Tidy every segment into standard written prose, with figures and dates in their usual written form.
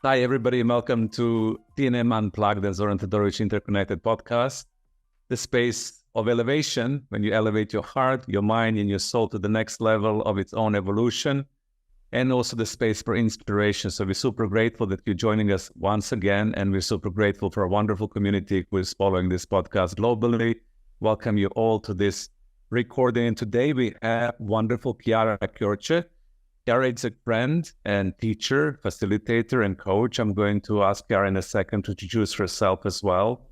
Hi, everybody, and welcome to TNM Unplugged, the Zoran Interconnected podcast, the space of elevation when you elevate your heart, your mind, and your soul to the next level of its own evolution, and also the space for inspiration. So we're super grateful that you're joining us once again, and we're super grateful for a wonderful community who is following this podcast globally. Welcome you all to this recording. And today we have wonderful Chiara Croce. Chiara is a friend and teacher, facilitator, and coach. I'm going to ask Chiara in a second to introduce herself as well.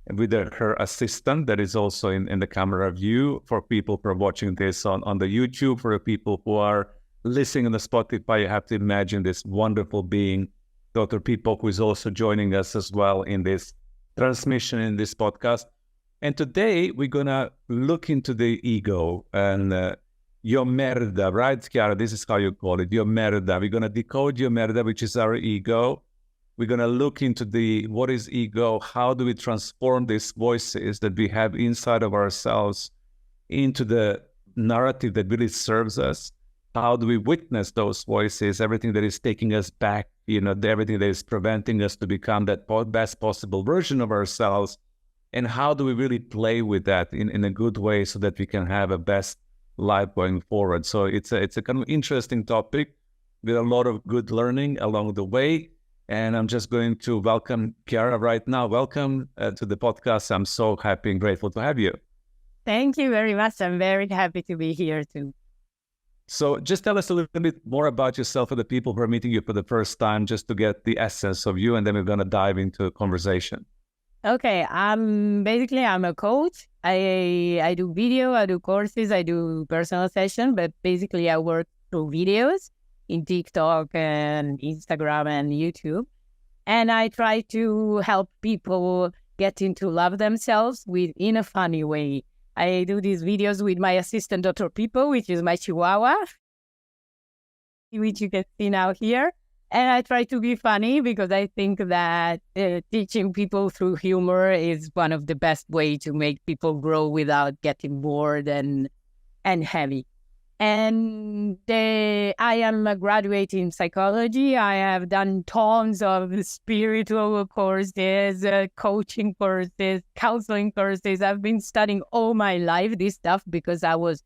And with her assistant that is also in the camera view for people who are watching this on the YouTube, for the people who are listening on the Spotify, you have to imagine this wonderful being, Dr. Pipo, who is also joining us as well in this transmission, in this podcast. And today we're going to look into the ego and your merda, right, Chiara? This is how you call it, your merda. We're going to decode your merda, which is our ego. We're going to look into what is ego, how do we transform these voices that we have inside of ourselves into the narrative that really serves us. How do we witness those voices, everything that is taking us back, everything that is preventing us to become that best possible version of ourselves. And how do we really play with that in a good way so that we can have a best life going forward? So it's a kind of interesting topic with a lot of good learning along the way. And I'm just going to welcome Chiara right now. Welcome to the podcast. I'm so happy and grateful to have you. Thank you very much. I'm very happy to be here too. So just tell us a little bit more about yourself for the people who are meeting you for the first time, just to get the essence of you, and then we're going to dive into a conversation. Okay, I'm a coach. I do video, I do courses, I do personal sessions, but basically I work through videos in TikTok and Instagram and YouTube. And I try to help people getting to love themselves in a funny way. I do these videos with my assistant, Dr. Pipo, which is my Chihuahua, which you can see now here. And I try to be funny because I think that teaching people through humor is one of the best ways to make people grow without getting bored and heavy. And I am a graduate in psychology. I have done tons of spiritual courses, coaching courses, counseling courses. I've been studying all my life this stuff because I was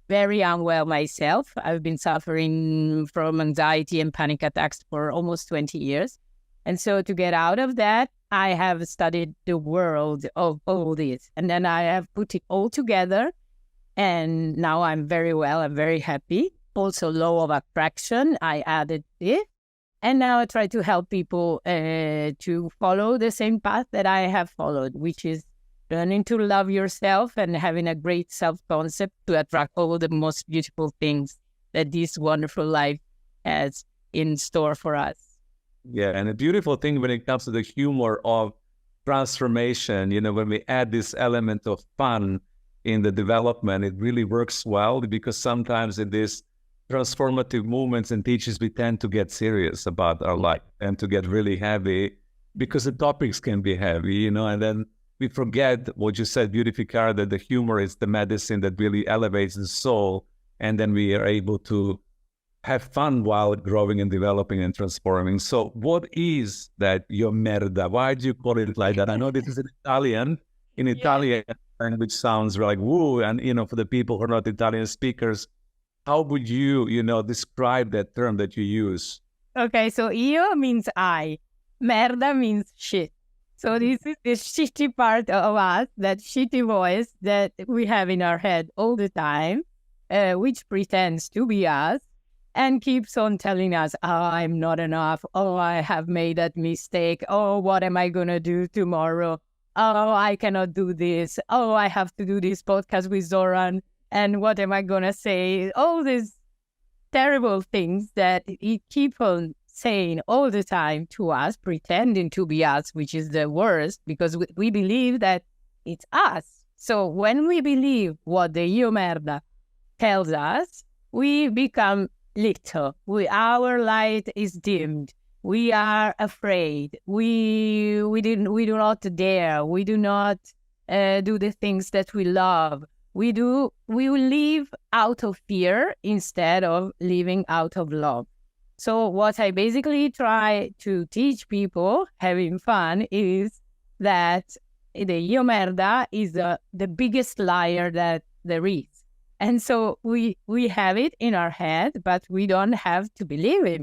very unwell myself. I've been suffering from anxiety and panic attacks for almost 20 years. And so to get out of that, I have studied the world of all this. And then I have put it all together. And now I'm very well. I'm very happy. Also, law of attraction, I added this. And now I try to help people to follow the same path that I have followed, which is learning to love yourself and having a great self-concept to attract all the most beautiful things that this wonderful life has in store for us. Yeah, and a beautiful thing when it comes to the humor of transformation, when we add this element of fun in the development, it really works well, because sometimes in these transformative movements and teachings, we tend to get serious about our life and to get really heavy because the topics can be heavy, and then we forget what you said beautifully, Chiara, that the humor is the medicine that really elevates the soul. And then we are able to have fun while growing and developing and transforming. So what is that your merda? Why do you call it like that? I know this is in Italian. In Italian, language sounds like woo. And, for the people who are not Italian speakers, how would you, describe that term that you use? Okay, so io means I. Merda means shit. So this is the shitty part of us, that shitty voice that we have in our head all the time, which pretends to be us and keeps on telling us, oh, I'm not enough. Oh, I have made that mistake. Oh, what am I going to do tomorrow? Oh, I cannot do this. Oh, I have to do this podcast with Zoran. And what am I going to say? All these terrible things that it keep on saying all the time to us, pretending to be us, which is the worst, because we believe that it's us. So when we believe what the io merda tells us, we become little. Our light is dimmed. We are afraid. We do not dare. We do not do the things that we love. We will live out of fear instead of living out of love. So what I basically try to teach people having fun is that the io merda is the biggest liar that there is. And so we have it in our head, but we don't have to believe it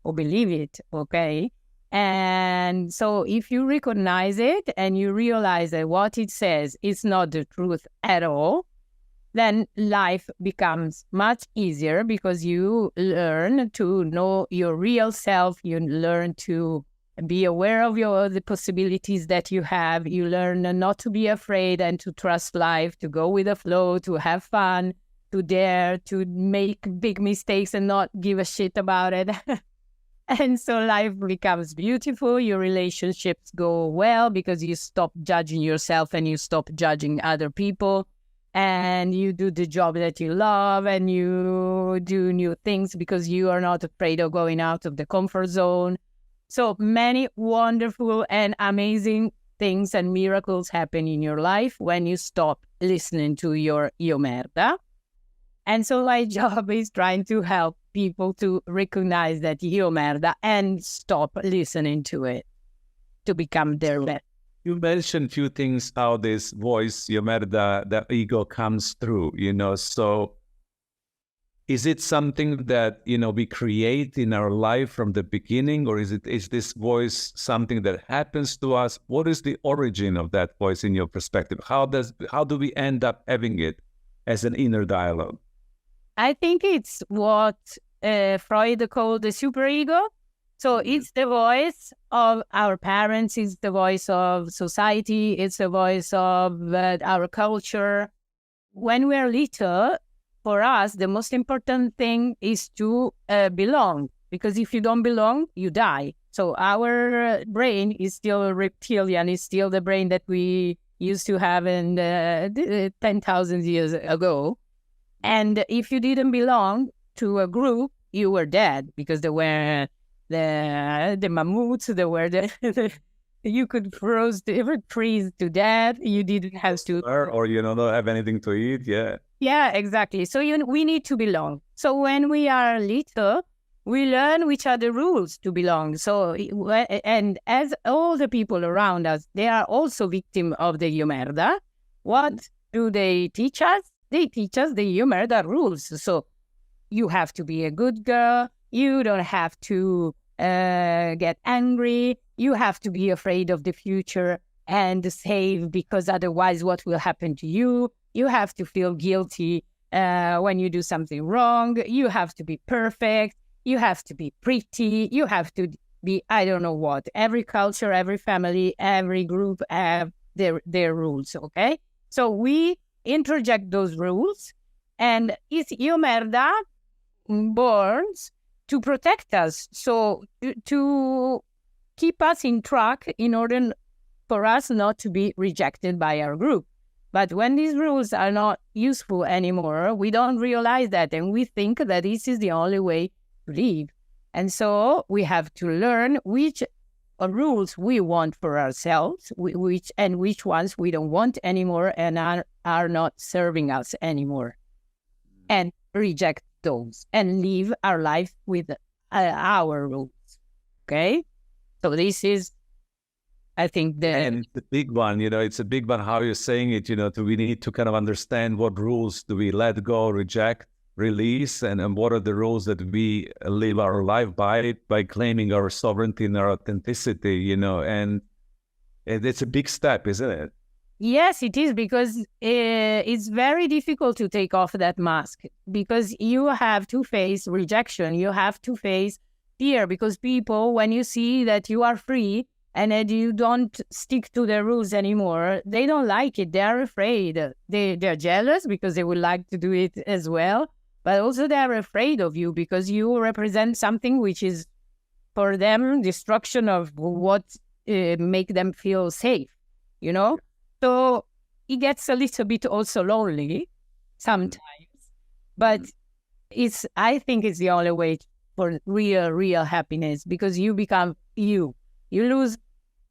or believe it, okay? And so if you recognize it and you realize that what it says is not the truth at all, then life becomes much easier because you learn to know your real self. You learn to be aware of the possibilities that you have. You learn not to be afraid and to trust life, to go with the flow, to have fun, to dare, to make big mistakes and not give a shit about it. And so life becomes beautiful. Your relationships go well because you stop judging yourself and you stop judging other people. And you do the job that you love and you do new things because you are not afraid of going out of the comfort zone. So many wonderful and amazing things and miracles happen in your life when you stop listening to your io merda. And so my job is trying to help people to recognize that io merda and stop listening to it to become their best. You mentioned a few things how this voice, io merda, the ego comes through, so is it something that, we create in our life from the beginning, or is this voice something that happens to us? What is the origin of that voice in your perspective? How do we end up having it as an inner dialogue? I think it's what Freud called the superego. So it's the voice of our parents, it's the voice of society, it's the voice of our culture. When we're little, for us, the most important thing is to belong, because if you don't belong, you die. So our brain is still reptilian, it's still the brain that we used to have in 10,000 years ago. And if you didn't belong to a group, you were dead, because there were the mammoths, there were you could freeze to death. You didn't have to, or don't have anything to eat. Yeah, exactly. So we need to belong. So when we are little, we learn which are the rules to belong. So and as all the people around us, they are also victim of the io merda. What do they teach us? They teach us the io merda rules. So you have to be a good girl. You don't have to get angry. You have to be afraid of the future and save, because otherwise what will happen to you? You have to feel guilty when you do something wrong. You have to be perfect. You have to be pretty. You have to be, I don't know what. Every culture, every family, every group have their rules, okay? So we interject those rules, and it's io merda born to protect us, so to keep us in track in order for us not to be rejected by our group. But when these rules are not useful anymore, we don't realize that, and we think that this is the only way to live. And so we have to learn which rules we want for ourselves, which ones we don't want anymore and are not serving us anymore, and reject those and live our life with our rules. Okay? So this is, I think, and the big one, it's a big one, how you're saying it, we need to kind of understand what rules do we let go, reject, release, and what are the rules that we live our life by claiming our sovereignty and our authenticity, and it's a big step, isn't it? Yes, it is, because it's very difficult to take off that mask, because you have to face rejection. You have to face fear, because people, when you see that you are free and that you don't stick to the rules anymore, they don't like it. They're afraid. They're jealous because they would like to do it as well. But also they're afraid of you because you represent something which is, for them, destruction of what make them feel safe, So it gets a little bit also lonely sometimes, but I think it's the only way for real happiness, because you become you. You lose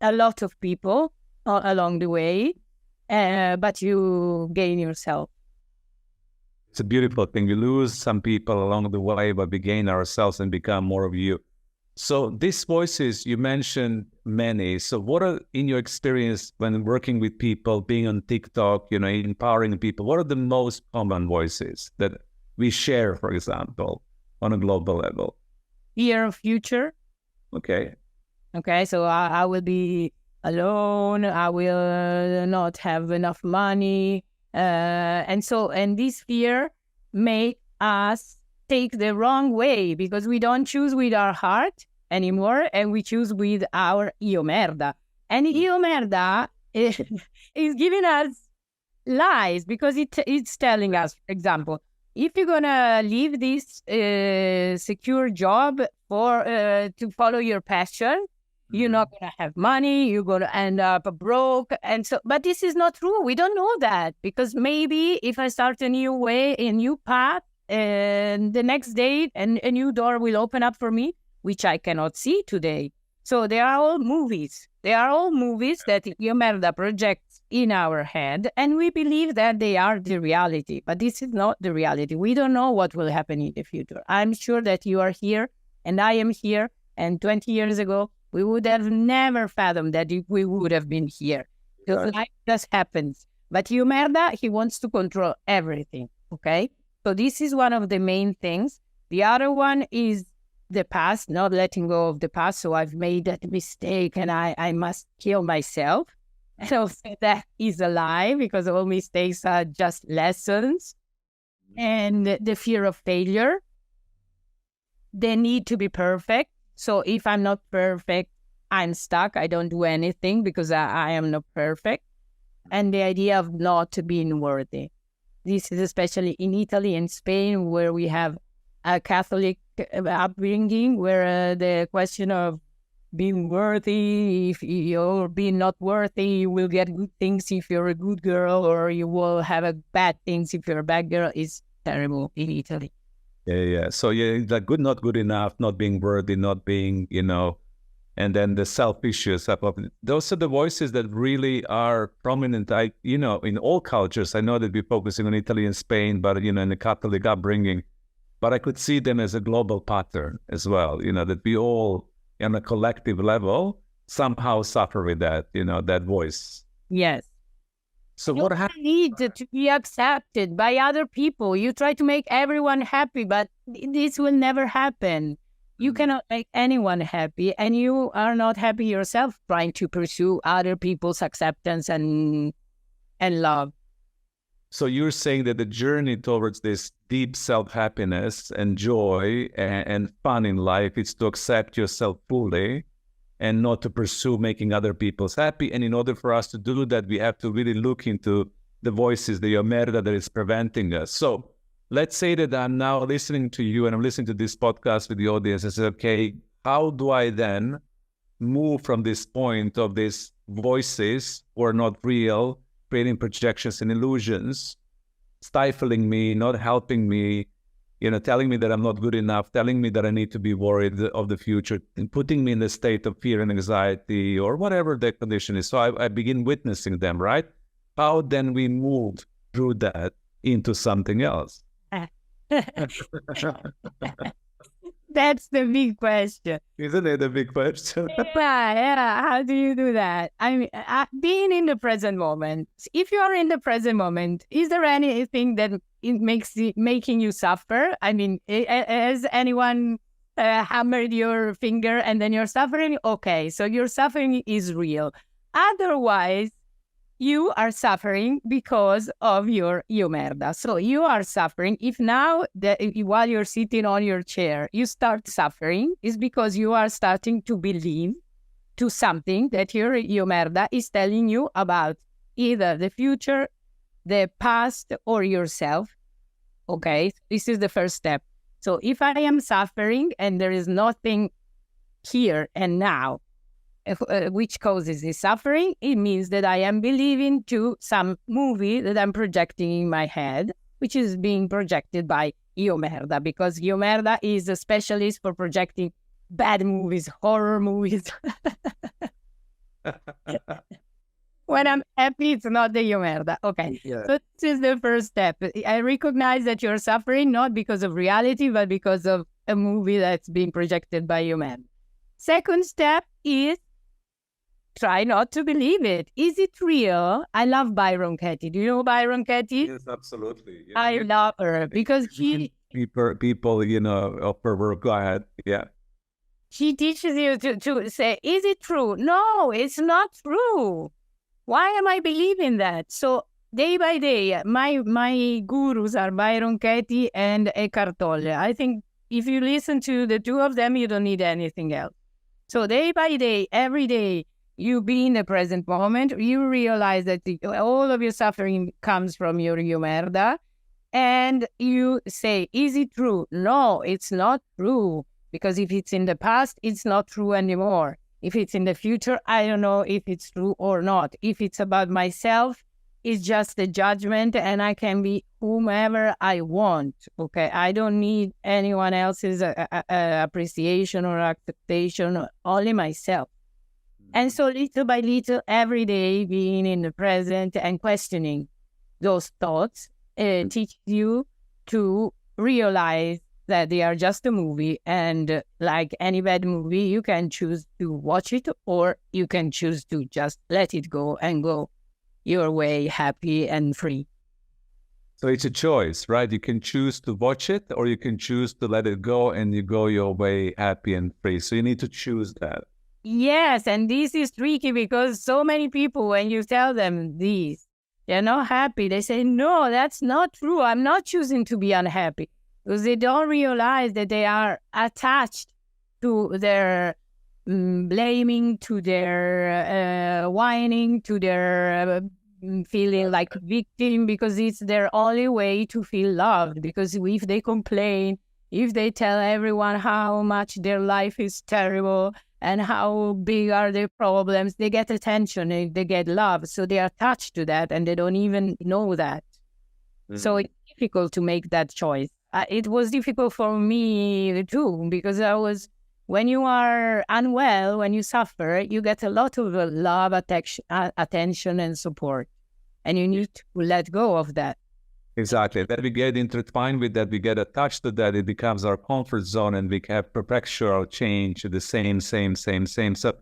a lot of people along the way, but you gain yourself. It's a beautiful thing. We lose some people along the way, but we gain ourselves and become more of you. So these voices, you mentioned many. So what are, in your experience when working with people, being on TikTok, empowering people, what are the most common voices that we share, for example, on a global level? Fear of future. Okay. So I will be alone. I will not have enough money. And this fear make us take the wrong way because we don't choose with our heart anymore and we choose with our io merda. And io merda is giving us lies because it's telling us, for example, if you're going to leave this secure job to follow your passion, you're not going to have money, you're going to end up broke. But this is not true. We don't know that because maybe if I start a new way, a new path, and the next day a new door will open up for me, which I cannot see today. So they are all movies. They are all movies that io merda projects in our head, and we believe that they are the reality. But this is not the reality. We don't know what will happen in the future. I'm sure that you are here, and I am here, and 20 years ago, we would have never fathomed that we would have been here. Because life just happens. But io merda, he wants to control everything, okay? So this is one of the main things. The other one is the past, not letting go of the past. So I've made that mistake and I must kill myself. So that is a lie because all mistakes are just lessons. And the fear of failure, the need to be perfect. So if I'm not perfect, I'm stuck. I don't do anything because I am not perfect. And the idea of not being worthy. This is especially in Italy and Spain, where we have a Catholic upbringing, where the question of being worthy, if you're being not worthy, you will get good things if you're a good girl, or you will have bad things if you're a bad girl, is terrible in Italy. Yeah. So like good, not good enough, not being worthy, not being, and then the self-issues. Those are the voices that really are prominent, in all cultures. I know that we're focusing on Italy and Spain, but, in the Catholic upbringing, but I could see them as a global pattern as well, that we all, on a collective level, somehow suffer with that, that voice. Yes. So you what happened? Need to be accepted by other people. You try to make everyone happy, but this will never happen. You cannot make anyone happy, and you are not happy yourself trying to pursue other people's acceptance and love. So you're saying that the journey towards this deep self-happiness and joy and fun in life is to accept yourself fully and not to pursue making other people happy. And in order for us to do that, we have to really look into the voices, the io merda that is preventing us. So let's say that I'm now listening to you and I'm listening to this podcast with the audience and say, okay, how do I then move from this point of these voices who are not real, creating projections and illusions, stifling me, not helping me, telling me that I'm not good enough, telling me that I need to be worried of the future, and putting me in a state of fear and anxiety or whatever the condition is. So I begin witnessing them, right? How then we move through that into something else? That's the big question. Isn't it a big question? Yeah. How do you do that? I mean, being in the present moment. If you are in the present moment, is there anything that making you suffer? I mean, has anyone hammered your finger and then you're suffering? Okay, so your suffering is real. Otherwise, you are suffering because of your io merda. So you are suffering. If now, while you're sitting on your chair, you start suffering, is because you are starting to believe to something that your io merda is telling you about either the future, the past, or yourself. Okay, this is the first step. So if I am suffering and there is nothing here and now, which causes this suffering, it means that I am believing to some movie that I'm projecting in my head, which is being projected by io merda, because io merda is a specialist for projecting bad movies, horror movies. When I'm happy, it's not the merda. Okay. Yeah. So this is the first step. I recognize that you're suffering not because of reality, but because of a movie that's being projected by your man. Second step is try not to believe it. Is it real? I love Byron Katie. Do you know Byron Katie? Yes, absolutely. Yeah. I love her because she People, of her work. Go ahead. Yeah. she teaches you to say, is it true? No, it's not true. Why am I believing that? So day by day, my gurus are Byron Katie and Eckhart Tolle. I think if you listen to the two of them, you don't need anything else. So day by day, every day, you be in the present moment, you realize that all of your suffering comes from your merda, and you say, is it true? No, it's not true. Because if it's in the past, it's not true anymore. If it's in the future, I don't know if it's true or not. If it's about myself, it's just a judgment and I can be whomever I want, okay? I don't need anyone else's appreciation or acceptation, only myself. And so little by little, every day, being in the present and questioning those thoughts teaches you to realize that they are just a movie, and like any bad movie, you can choose to watch it or you can choose to just let it go and go your way, happy and free. So it's a choice, right? You can choose to watch it or you can choose to let it go and you go your way happy and free. So you need to choose that. Yes, and this is tricky because so many people, when you tell them this, they're not happy. They say, no, that's not true. I'm not choosing to be unhappy. Because they don't realize that they are attached to their blaming, to their whining, to their feeling like victim, because it's their only way to feel loved. Because if they complain, if they tell everyone how much their life is terrible and how big are their problems, they get attention and they get love. So they are attached to that and they don't even know that. Mm-hmm. So it's difficult to make that choice. It was difficult for me too, because when you are unwell, when you suffer, you get a lot of love, attention and support. And you need to let go of that. Exactly. That we get intertwined with that, we get attached to that, it becomes our comfort zone and we have perpetual change to the same. So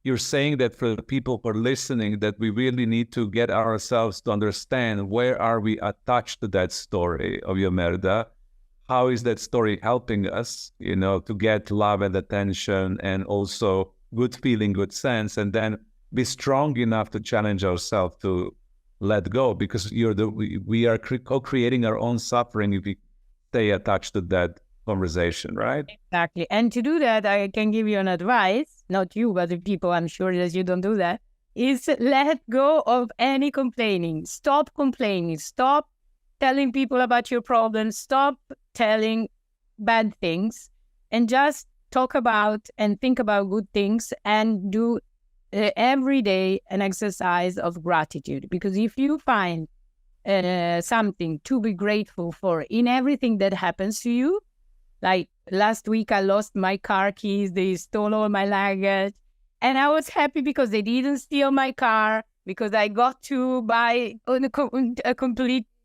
you're saying that for the people who are listening, that we really need to get ourselves to understand where are we attached to that story of your merda. How is that story helping us, to get love and attention and also good feeling, good sense, and then be strong enough to challenge ourselves to let go, because we are co-creating our own suffering if we stay attached to that conversation, right? Exactly. And to do that, I can give you an advice, not you, but the people, I'm sure that you don't do that, is let go of any complaining. Stop complaining. Stop telling people about your problems, stop telling bad things, and just talk about and think about good things and do every day an exercise of gratitude. Because if you find something to be grateful for in everything that happens to you, like last week I lost my car keys, they stole all my luggage, and I was happy because they didn't steal my car, because I got to buy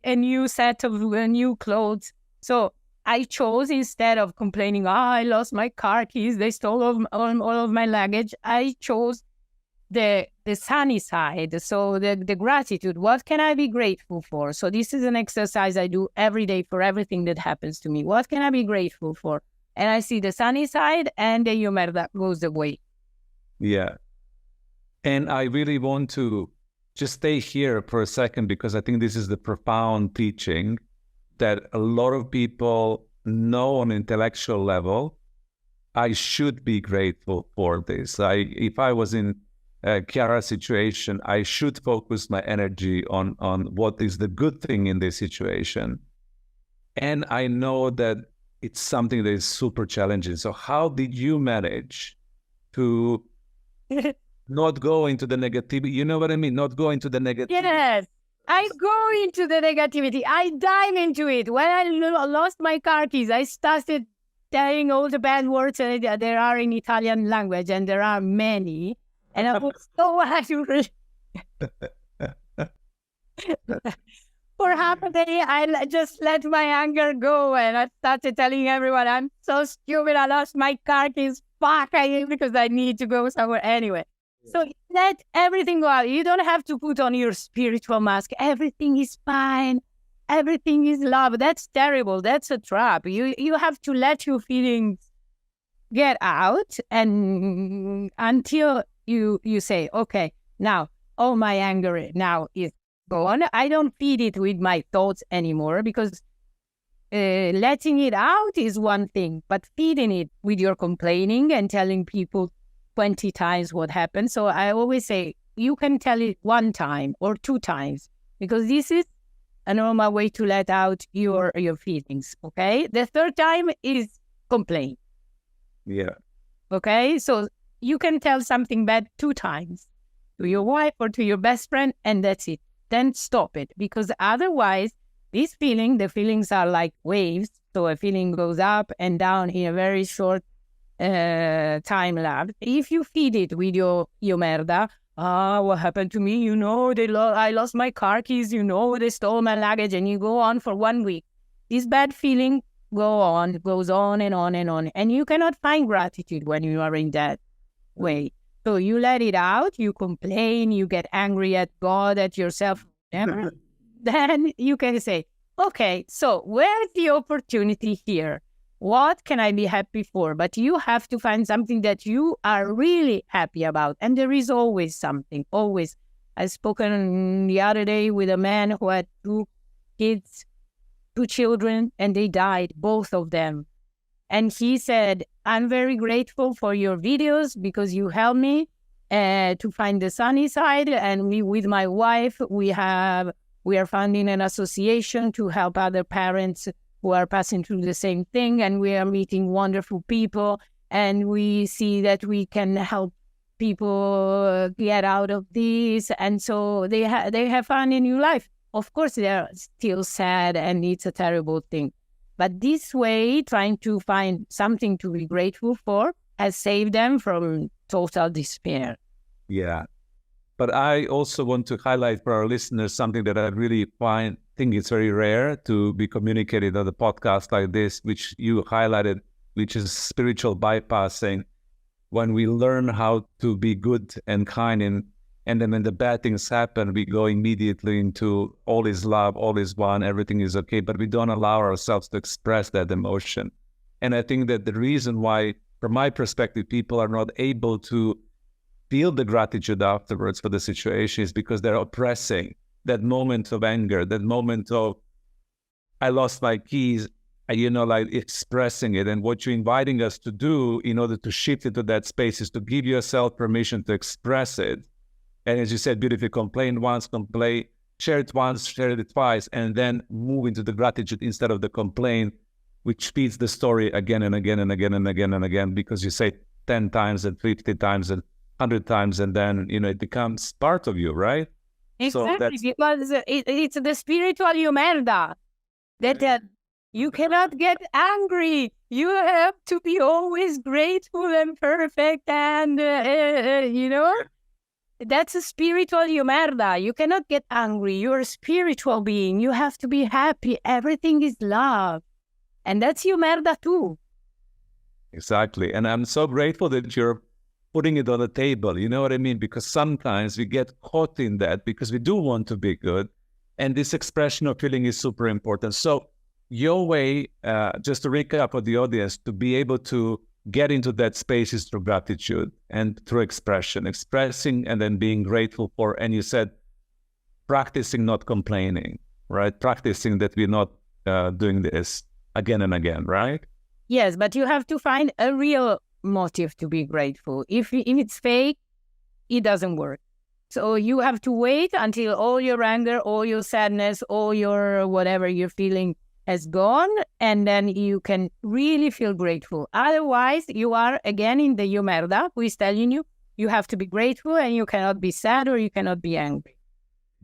a new set of new clothes. So I chose, instead of complaining, I lost my car keys, they stole all of my luggage, I chose the sunny side. So the gratitude, what can I be grateful for? So this is an exercise I do every day for everything that happens to me. What can I be grateful for? And I see the sunny side and the humor that goes away. Yeah. And I really want to just stay here for a second, because I think this is the profound teaching that a lot of people know on an intellectual level. I should be grateful for this. If I was in Chiara's situation, I should focus my energy on what is the good thing in this situation. And I know that it's something that is super challenging. So how did you manage to not go into the negativity? You know what I mean? Not go into the negativity. Yes, I go into the negativity. I dive into it. When I lost my car keys, I started telling all the bad words that there are in Italian language, and there are many. And I was so angry. day, just let my anger go, and I started telling everyone, I'm so stupid, I lost my car keys, fuck, because I need to go somewhere anyway. So let everything go out. You don't have to put on your spiritual mask. Everything is fine. Everything is love. That's terrible. That's a trap. You have to let your feelings get out, and until you say, okay, now all my anger now is gone. I don't feed it with my thoughts anymore, because letting it out is one thing, but feeding it with your complaining and telling people 20 times what happened. So I always say, you can tell it 1 time or 2 times, because this is a normal way to let out your feelings, okay? The 3rd time is complain. Yeah. Okay? So you can tell something bad 2 times to your wife or to your best friend, and that's it. Then stop it, because otherwise the feelings are like waves. So a feeling goes up and down in a very short time lapse. If you feed it with your merda, what happened to me? I lost my car keys. They stole my luggage, and you go on for 1 week. This bad feeling goes on and on and on, and you cannot find gratitude when you are in that way. So you let it out. You complain. You get angry at God, at yourself. Then you can say, okay, so where's the opportunity here? What can I be happy for? But you have to find something that you are really happy about. And there is always something, always. I spoken the other day with a man who had 2 kids, 2 children, and they died, both of them. And he said, I'm very grateful for your videos, because you help me to find the sunny side. And with my wife, we are founding an association to help other parents who are passing through the same thing, and we are meeting wonderful people, and we see that we can help people get out of this, and so they have found a new life. Of course, they are still sad, and it's a terrible thing, but this way, trying to find something to be grateful for, has saved them from total despair. Yeah. But I also want to highlight for our listeners something that I really think it's very rare to be communicated on a podcast like this, which you highlighted, which is spiritual bypassing. When we learn how to be good and kind, and then when the bad things happen, we go immediately into all is love, all is one, everything is okay, but we don't allow ourselves to express that emotion. And I think that the reason why, from my perspective, people are not able to feel the gratitude afterwards for the situation is because they're oppressing that moment of anger, that moment of, I lost my keys, like expressing it. And what you're inviting us to do in order to shift into that space is to give yourself permission to express it. And as you said, beautifully, complain once, share it once, share it twice, and then move into the gratitude instead of the complaint, which feeds the story again and again and again and again and again, because you say 10 times and 50 times and 100 times, and then, it becomes part of you, right? Exactly, so because it's the spiritual humerda that you cannot get angry. You have to be always grateful and perfect, and, that's a spiritual humerda. You cannot get angry. You're a spiritual being. You have to be happy. Everything is love. And that's humerda too. Exactly. And I'm so grateful that you're putting it on the table, you know what I mean? Because sometimes we get caught in that because we do want to be good. And this expression of feeling is super important. So your way, just to recap for the audience, to be able to get into that space is through gratitude and through expressing and then being grateful for, and you said, practicing not complaining, right? Practicing that we're not doing this again and again, right? Yes, but you have to find a real motive to be grateful. If it's fake, it doesn't work. So you have to wait until all your anger, all your sadness, all your whatever you're feeling has gone, and then you can really feel grateful. Otherwise, you are again in the humerda, who is telling you have to be grateful, and you cannot be sad or you cannot be angry.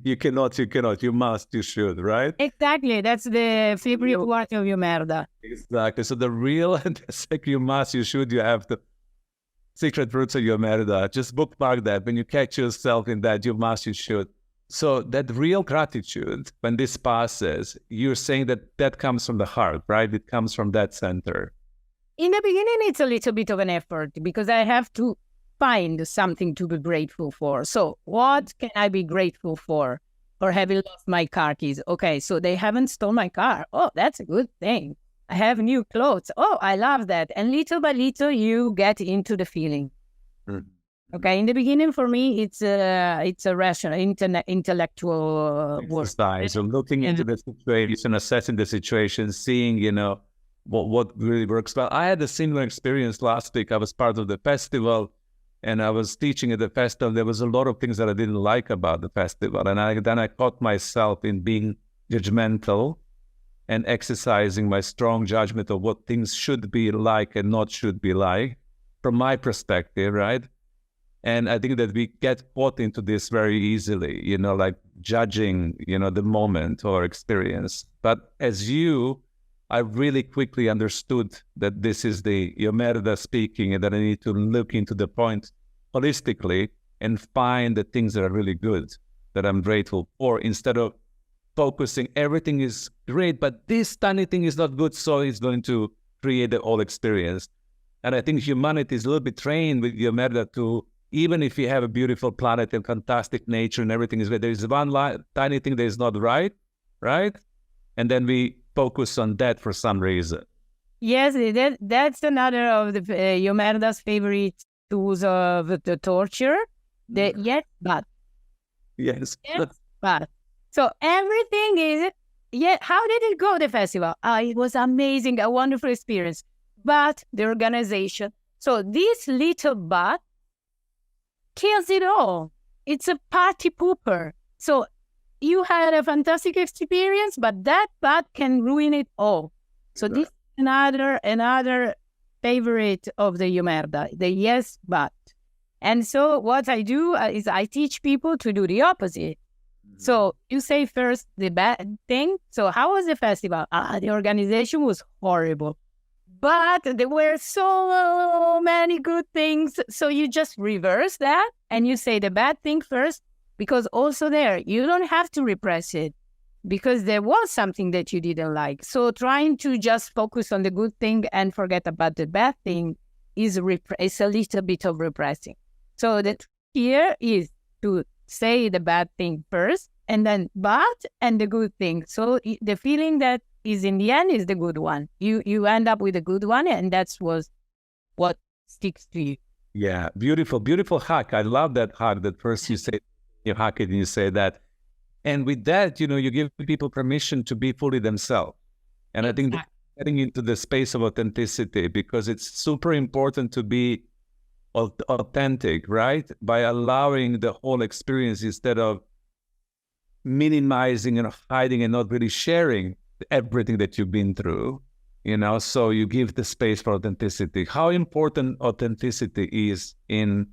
You cannot, you must, you should, right? Exactly. That's the favorite word of humerda. Exactly. So the real, it's like you must, you should, you have to. Secret roots of humerda. Just bookmark that. When you catch yourself in that, you must, you should. So that real gratitude, when this passes, you're saying that comes from the heart, right? It comes from that center. In the beginning, it's a little bit of an effort because I have to find something to be grateful for. So what can I be grateful for? For having lost my car keys. Okay, so they haven't stolen my car. Oh, that's a good thing. I have new clothes. Oh, I love that. And little by little, you get into the feeling. Mm-hmm. Okay, in the beginning, for me, it's a rational, intellectual exercise. So looking into the situation, assessing the situation, seeing, what really works well. I had a similar experience last week. I was part of the festival, and I was teaching at the festival. There was a lot of things that I didn't like about the festival, and then I caught myself in being judgmental and exercising my strong judgment of what things should be like and not should be like, from my perspective, right? And I think that we get caught into this very easily, like judging, the moment or experience. But I really quickly understood that this is the Yomerda speaking, and that I need to look into the point holistically and find the things that are really good, that I'm grateful for, instead of focusing everything is great, but this tiny thing is not good, so it's going to create the whole experience. And I think humanity is a little bit trained with Yomerda to, even if you have a beautiful planet and fantastic nature and everything is great, there is one tiny thing that is not right? And then we focus on that for some reason. Yes, that's another of the Yomerda's favorite tools of the torture. Yes, but. Yes, but. So everything is, how did it go, the festival? It was amazing, a wonderful experience. But the organization, so this little but kills it all. It's a party pooper. So you had a fantastic experience, but that but can ruin it all. So this is another favorite of the Yomerda, the yes, but. And so what I do is I teach people to do the opposite. So you say first the bad thing. So how was the festival? The organization was horrible. But there were so many good things. So you just reverse that and you say the bad thing first, because also there, you don't have to repress it because there was something that you didn't like. So trying to just focus on the good thing and forget about the bad thing is a little bit of repressing. So the trick here is to say the bad thing first and then but and the good thing. So the feeling that is in the end is the good one. You end up with a good one, and that's what sticks to you. Yeah, beautiful hack. I love that hack. That first you say you hack it and you say that, and with that, you give people permission to be fully themselves. And I think that getting into the space of authenticity, because it's super important to be authentic, right? By allowing the whole experience instead of minimizing and hiding and not really sharing everything that you've been through, so you give the space for authenticity. How important authenticity is in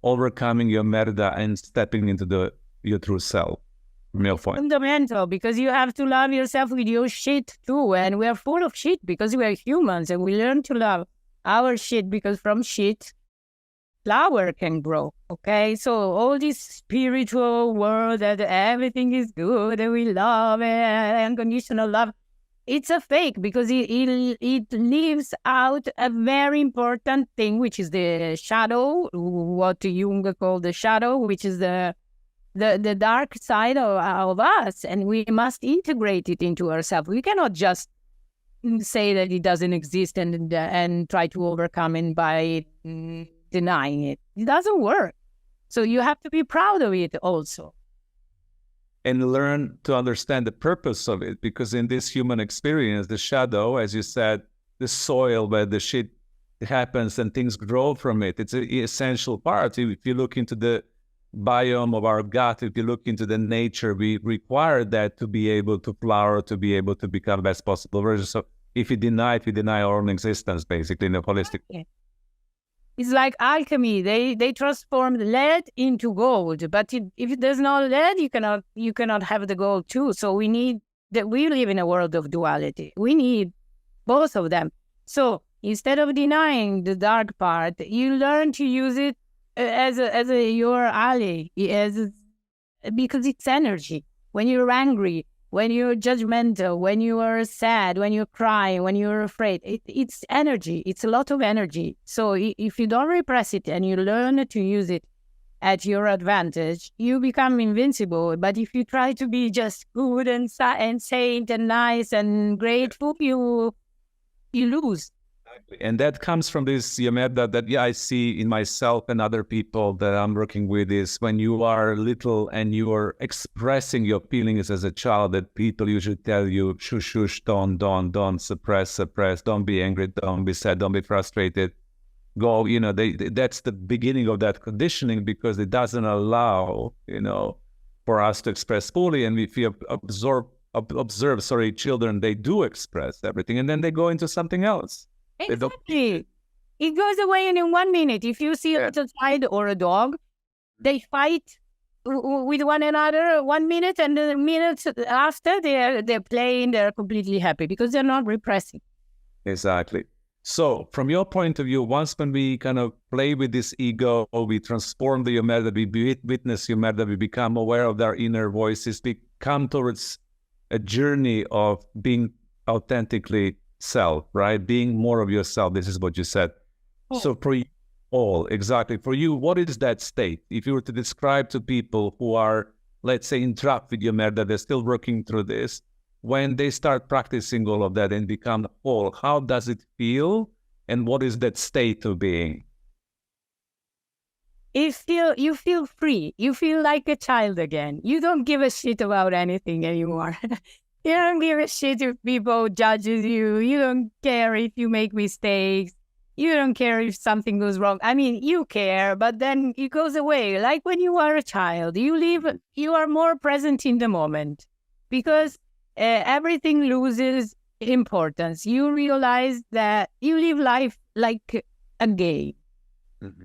overcoming Yomerda and stepping into your true self, from your point? Fundamental, because you have to love yourself with your shit too. And we are full of shit because we are humans, and we learn to love our shit, because from shit, flower can grow. Okay, so all this spiritual world that everything is good and we love it, unconditional love, it's a fake, because it leaves out a very important thing, which is the shadow, what Jung called the shadow, which is the dark side of us, and we must integrate it into ourselves. We cannot just say that it doesn't exist and try to overcome it by denying it. It doesn't work. So you have to be proud of it also. And learn to understand the purpose of it, because in this human experience, the shadow, as you said, the soil where the shit happens and things grow from it, it's an essential part. If you look into the biome of our gut, if you look into the nature, we require that to be able to flower, to be able to become best possible version. So if we deny our own existence, basically, in a holistic way. It's like alchemy. They transform lead into gold, but if there's no lead, you cannot have the gold too. So we live in a world of duality. We need both of them. So instead of denying the dark part, you learn to use it as your ally, because it's energy. When you're angry, when you're judgmental, when you are sad, when you're crying, when you're afraid, it's energy. It's a lot of energy. So if you don't repress it and you learn to use it at your advantage, you become invincible. But if you try to be just good and saint and nice and grateful, you lose. And that comes from this, that I see in myself and other people that I'm working with, is when you are little and you are expressing your feelings as a child, that people usually tell you, shush, don't, suppress, don't be angry, don't be sad, don't be frustrated. Go, that's the beginning of that conditioning, because it doesn't allow, for us to express fully. And if you observe children, they do express everything, and then they go into something else. Exactly. It goes away in 1 minute. If you see a little child or a dog, they fight with one another 1 minute, and the minutes after they're playing, they're completely happy because they're not repressing. Exactly. So from your point of view, once when we kind of play with this ego, or we transform the Yomeda, we witness Yomeda, we become aware of our inner voices, we come towards a journey of being authentically self, right? Being more of yourself. This is what you said. Oh. So for you all, exactly. For you, what is that state? If you were to describe to people who are, let's say, entrapped with Yomeda, they're still working through this, when they start practicing all of that and become whole, how does it feel? And what is that state of being? You feel free. You feel like a child again. You don't give a shit about anything anymore. You don't give a shit if people judges you. You don't care if you make mistakes. You don't care if something goes wrong. I mean, you care, but then it goes away. Like when you are a child, you are more present in the moment, because everything loses importance. You realize that you live life like a game. Mm-hmm.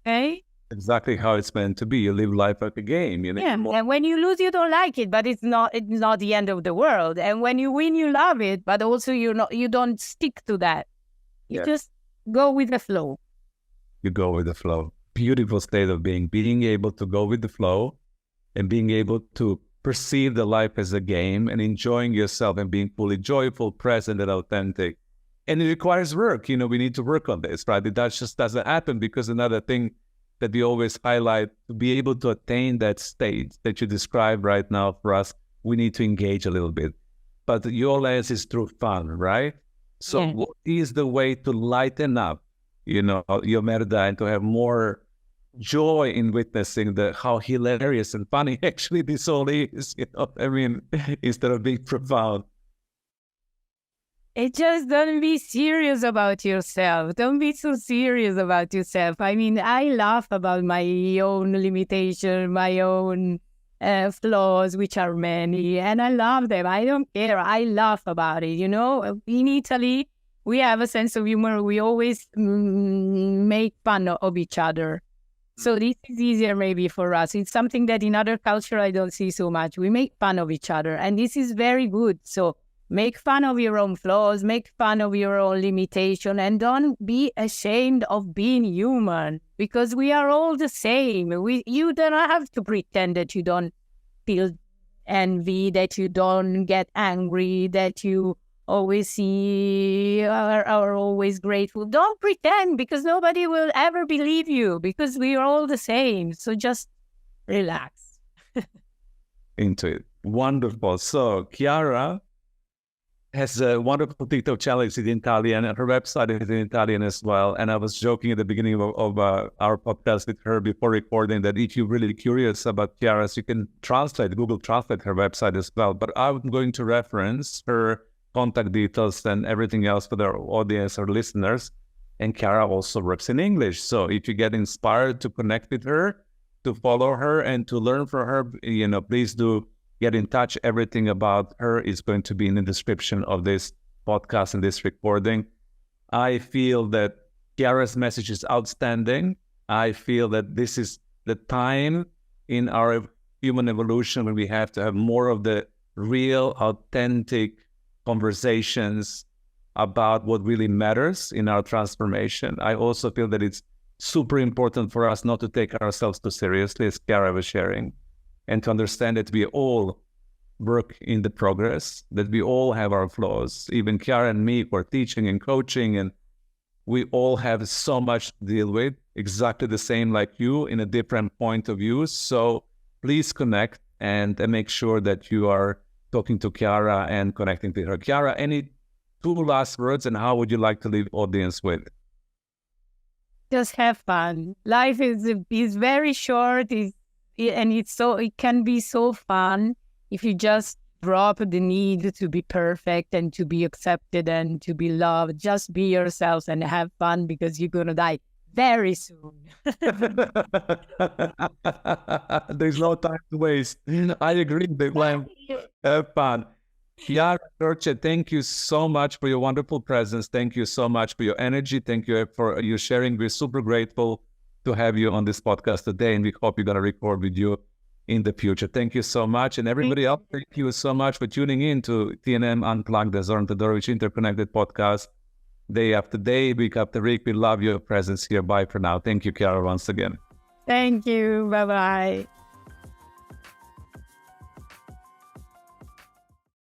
Okay? Exactly how it's meant to be. You live life like a game. Yeah, and when you lose, you don't like it, but it's not the end of the world. And when you win, you love it, but also you don't stick to that. You just go with the flow. You go with the flow. Beautiful state of being able to go with the flow, and being able to perceive the life as a game, and enjoying yourself and being fully joyful, present, and authentic. And it requires work. We need to work on this, right? That just doesn't happen, because another thing that we always highlight, to be able to attain that state that you describe right now for us, we need to engage a little bit. But your lens is through fun, right? So what is the way to lighten up, Yomeda, and to have more joy in witnessing how hilarious and funny actually this all is, instead of being profound? It just don't be serious about yourself. Don't be so serious about yourself. I mean, I laugh about my own limitation, my own flaws, which are many, and I love them. I don't care. I laugh about it. In Italy, we have a sense of humor. We always make fun of each other. So this is easier maybe for us. It's something that in other culture I don't see so much. We make fun of each other, and this is very good. So make fun of your own flaws, make fun of your own limitation, and don't be ashamed of being human, because we are all the same. You don't have to pretend that you don't feel envy, that you don't get angry, that you always are always grateful. Don't pretend, because nobody will ever believe you, because we are all the same. So just relax. Into it. Wonderful. So Chiara has a wonderful TikTok channel. It's in Italian, and her website is in Italian as well. And I was joking at the beginning of our podcast with her before recording that if you're really curious about Chiara's, you can Google Translate her website as well. But I'm going to reference her contact details and everything else for their audience or listeners. And Chiara also works in English. So if you get inspired to connect with her, to follow her, and to learn from her, please do get in touch. Everything about her is going to be in the description of this podcast and this recording. I feel that Chiara's message is outstanding. I feel that this is the time in our human evolution when we have to have more of the real, authentic conversations about what really matters in our transformation. I also feel that it's super important for us not to take ourselves too seriously, as Chiara was sharing. and to understand that we all work in the progress, that we all have our flaws. Even Chiara and me who are teaching and coaching, and we all have so much to deal with, exactly the same like you, in a different point of view. So please connect and make sure that you are talking to Chiara and connecting to her. Chiara, any 2 last words, and how would you like to leave audience with? Just have fun. Life is very short, and it can be so fun if you just drop the need to be perfect and to be accepted and to be loved. Just be yourself and have fun, because you're gonna die very soon. There's no time to waste. I agree. Have fun. Chiara Croce, thank you so much for your wonderful presence. Thank you so much for your energy. Thank you for your sharing. We're super grateful to have you on this podcast today, and we hope we're going to record with you in the future. Thank you so much. And everybody else, thank you so much for tuning in to TNM Unplugged, the Zoran Todorovic Interconnected podcast. Day after day, week after week, we love your presence here. Bye for now. Thank you, Chiara, once again. Thank you. Bye-bye.